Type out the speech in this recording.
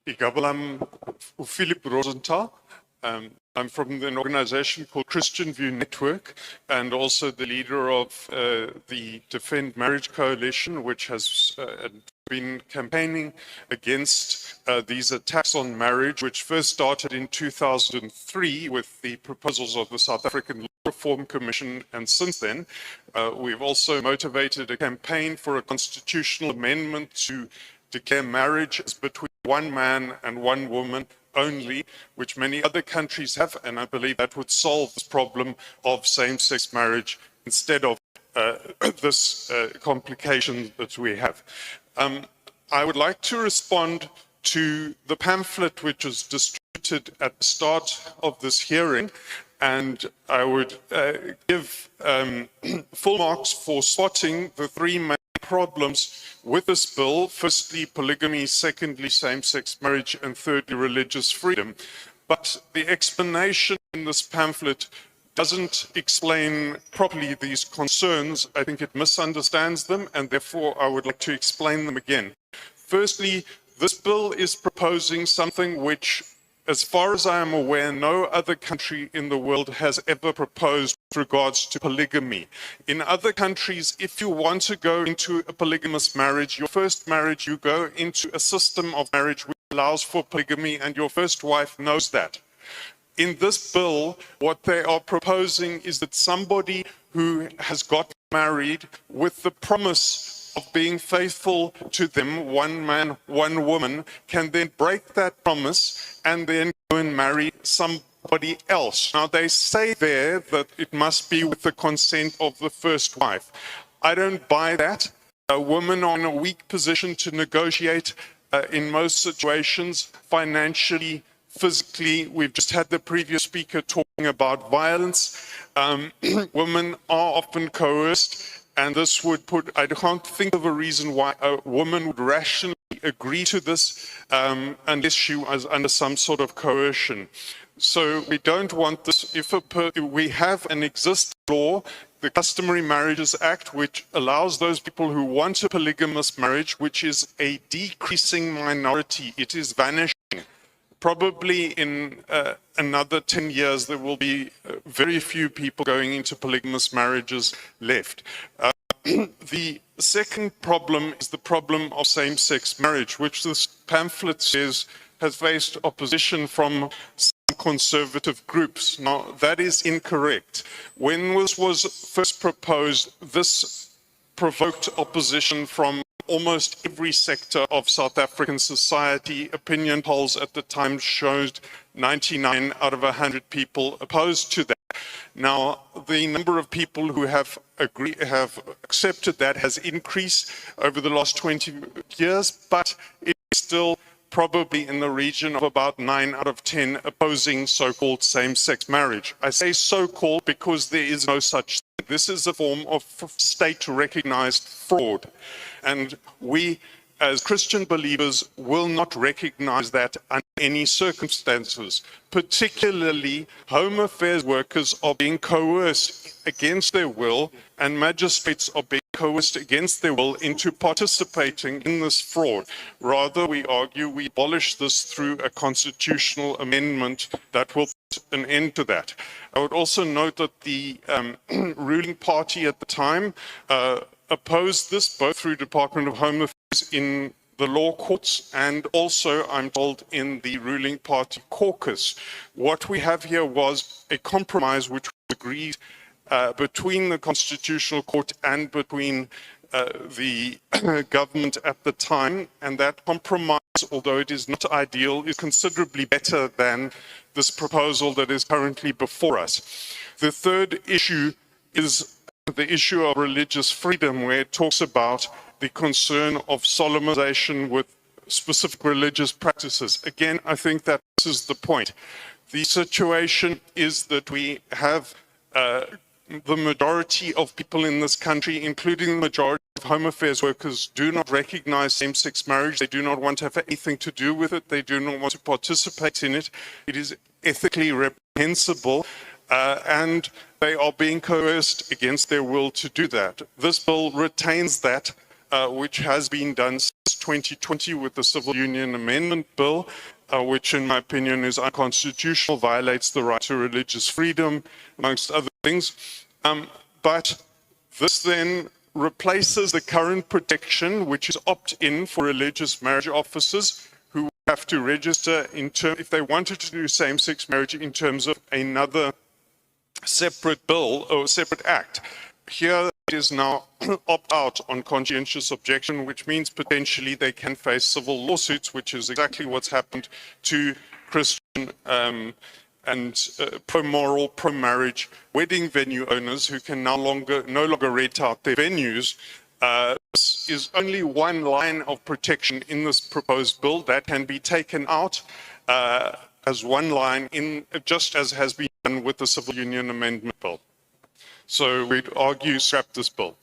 I'm Philip Rosenthal. I'm from an organization called Christian View Network, and also the leader of the Defend Marriage Coalition, which has been campaigning against these attacks on marriage, which first started in 2003 with the proposals of the South African Law Reform Commission. And since then, we've also motivated a campaign for a constitutional amendment to declare marriage as between one man and one woman only, which many other countries have, and I believe that would solve this problem of same-sex marriage instead of this complication that we have. I would like to respond to the pamphlet which was distributed at the start of this hearing, and I would give full marks for spotting the three main problems with this bill. Firstly, polygamy; secondly, same-sex marriage; and thirdly, religious freedom. But the explanation in this pamphlet doesn't explain properly these concerns. I think it misunderstands them, and therefore I would like to explain them again. Firstly, this bill is proposing something which, as far as I am aware, no other country in the world has ever proposed with regards to polygamy. In other countries, if you want to go into a polygamous marriage, your first marriage, you go into a system of marriage which allows for polygamy, and your first wife knows that. In this bill, what they are proposing is that somebody who has got married with the promise of being faithful to them, one man, one woman, can then break that promise and then go and marry somebody else. Now, they say there that it must be with the consent of the first wife. I don't buy that. A woman in a weak position to negotiate in most situations, financially, physically. We've just had the previous speaker talking about violence. Women are often coerced. And this would put, I can't think of a reason why a woman would rationally agree to this unless she was under some sort of coercion. So we don't want this. If we have an existing law, the Customary Marriages Act, which allows those people who want a polygamous marriage, which is a decreasing minority, it is vanishing. Probably in another 10 years, there will be very few people going into polygamous marriages left. The second problem is the problem of same-sex marriage, which this pamphlet says has faced opposition from some conservative groups. Now, that is incorrect. When this was first proposed, this provoked opposition from almost every sector of South African society. Opinion polls at the time showed 99 out of 100 people opposed to that. Now, the number of people who have accepted that has increased over the last 20 years, but it's still probably in the region of about 9 out of 10 opposing so-called same-sex marriage. I say so-called because there is no such thing. This is a form of state-recognized fraud. And we, as Christian believers, will not recognize that under any circumstances. Particularly, home affairs workers are being coerced against their will, and magistrates are being coerced against their will into participating in this fraud. Rather, we argue we abolish this through a constitutional amendment that will put an end to that. I would also note that the ruling party at the time opposed this both through Department of Home Affairs in the law courts and also, I'm told, in the ruling party caucus. What we have here was a compromise which was agreed between the Constitutional Court and between the government at the time, and that compromise, although it is not ideal, is considerably better than this proposal that is currently before us. The third issue is the issue of religious freedom, where it talks about the concern of solemnization with specific religious practices. Again, I think that this is the point. The situation is that we have the majority of people in this country, including the majority of home affairs workers, do not recognize same-sex marriage. They do not want to have anything to do with it. They do not want to participate in it. It is ethically reprehensible. And they are being coerced against their will to do that. This bill retains that, which has been done since 2020 with the Civil Union Amendment Bill, which in my opinion is unconstitutional, violates the right to religious freedom, amongst other things. But this then replaces the current protection, which is opt-in for religious marriage officers who have to register if they wanted to do same-sex marriage in terms of another separate bill or separate act. Here it is now opt-out on conscientious objection, which means potentially they can face civil lawsuits, which is exactly what's happened to Christian and pro-moral, pro-marriage wedding venue owners who can no longer rent out their venues. This is only one line of protection in this proposed bill that can be taken out as one line, just as has been done with the Civil Union Amendment Bill. So we'd argue scrap this bill.